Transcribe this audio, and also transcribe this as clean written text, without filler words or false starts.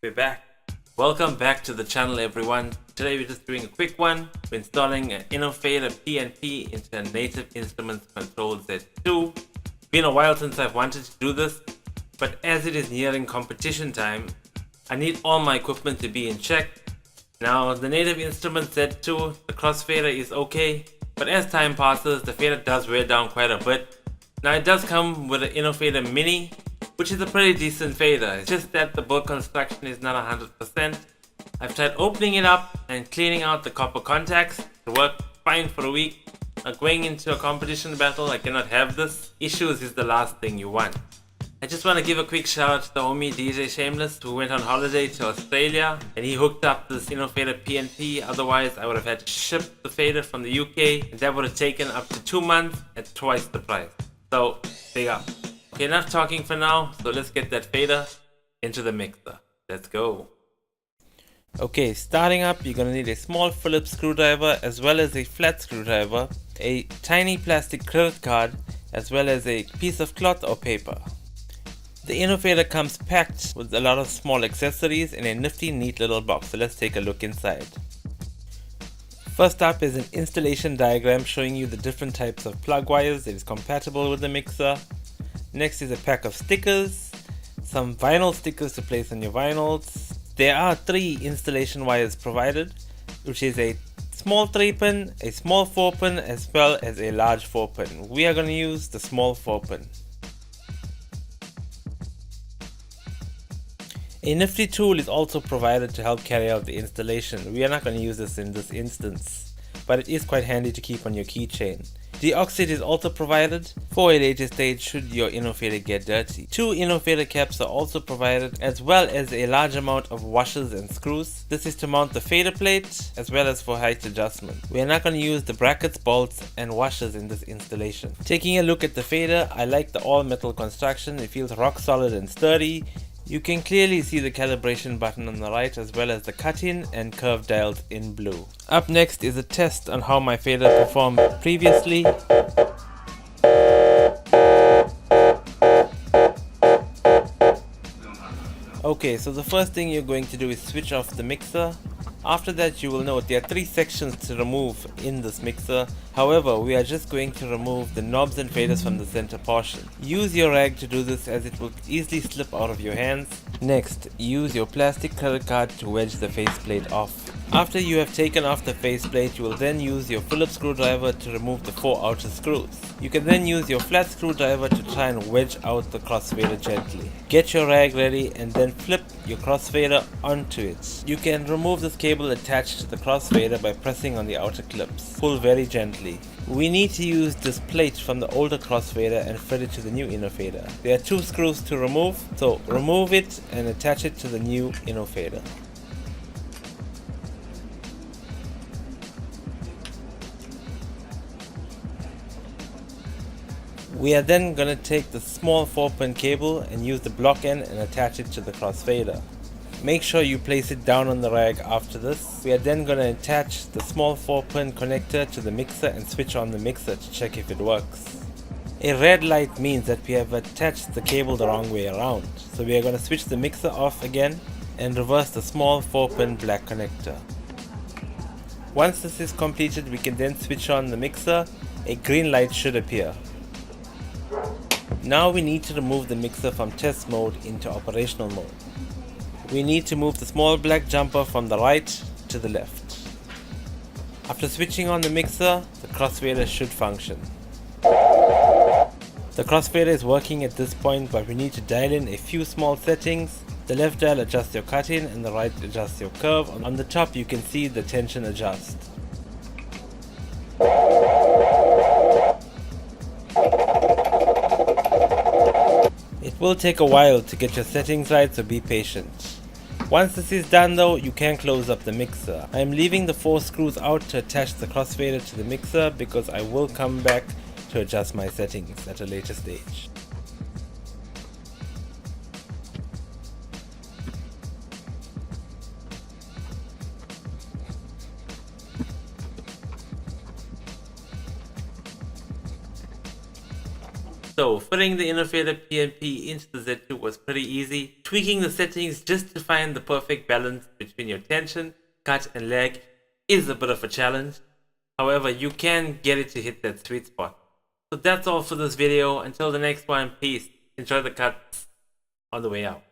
We're back. Welcome back to the channel, everyone. Today we're just doing a quick one. We're installing an Innofader PNP into a Native Instruments Kontrol Z2. It's been a while since I've wanted to do this, but as it is nearing competition time, I need all my equipment to be in check. Now, the Native Instruments Z2, the crossfader is okay, but as time passes, the fader does wear down quite a bit. Now, it does come with an Innofader Mini, which is a pretty decent fader. It's just that the build construction is not 100%. I've tried opening it up and cleaning out the copper contacts. It worked fine for a week. Now, going into a competition battle, I cannot have this. Issues is the last thing you want. I just want to give a quick shout out to the homie DJ Shameless, who went on holiday to Australia and he hooked up this Innofader PNP. Otherwise I would have had to ship the fader from the UK and that would have taken up to 2 months at twice the price. So big up. Okay, enough talking for now, so let's get that fader into the mixer. Let's go. Okay, starting up, you're gonna need a small Phillips screwdriver as well as a flat screwdriver, a tiny plastic credit card, as well as a piece of cloth or paper. The Innofader comes packed with a lot of small accessories in a nifty, neat little box, so let's take a look inside. First up is an installation diagram showing you the different types of plug wires that is compatible with the mixer. Next is a pack of stickers, some vinyl stickers to place on your vinyls. There are 3 installation wires provided, which is a small 3-pin, a small 4-pin, as well as a large 4-pin. We are going to use the small 4-pin. A nifty tool is also provided to help carry out the installation. We are not going to use this in this instance, but it is quite handy to keep on your keychain. Deoxit is also provided for a later stage should your Innofader get dirty. 2 Innofader caps are also provided, as well as a large amount of washers and screws. This is to mount the fader plate as well as for height adjustment. We are not going to use the brackets, bolts and washers in this installation. Taking a look at the fader, I like the all metal construction. It feels rock solid and sturdy. You can clearly see the calibration button on the right as well as the cut-in and curve dials in blue. Up next is a test on how my fader performed previously. Okay, so the first thing you're going to do is switch off the mixer. After that, you will note there are 3 sections to remove in this mixer. However, we are just going to remove the knobs and faders from the center portion. Use your rag to do this as it will easily slip out of your hands. Next, use your plastic credit card to wedge the faceplate off. After you have taken off the faceplate, you will then use your Phillips screwdriver to remove the 4 outer screws. You can then use your flat screwdriver to try and wedge out the crossfader gently. Get your rag ready and then flip your crossfader onto it. You can remove this cable attached to the crossfader by pressing on the outer clips. Pull very gently. We need to use this plate from the older crossfader and fit it to the new Innofader. There are 2 screws to remove, so remove it and attach it to the new Innofader. We are then going to take the small 4-pin cable and use the block end and attach it to the crossfader. Make sure you place it down on the rag after this. We are then going to attach the small 4-pin connector to the mixer and switch on the mixer to check if it works. A red light means that we have attached the cable the wrong way around. So we are going to switch the mixer off again and reverse the small 4-pin black connector. Once this is completed, we can then switch on the mixer. A green light should appear. Now we need to remove the mixer from test mode into operational mode. We need to move the small black jumper from the right to the left. After switching on the mixer, the crossfader should function. The crossfader is working at this point, but we need to dial in a few small settings. The left dial adjusts your cut-in and the right adjusts your curve. On the top you can see the tension adjust. It will take a while to get your settings right, so be patient. Once this is done though, you can close up the mixer. I am leaving the 4 screws out to attach the crossfader to the mixer because I will come back to adjust my settings at a later stage. So fitting the Innofader PNP into the Z2 was pretty easy. Tweaking the settings just to find the perfect balance between your tension, cut and lag is a bit of a challenge. However, you can get it to hit that sweet spot. So that's all for this video. Until the next one, peace. Enjoy the cuts on the way out.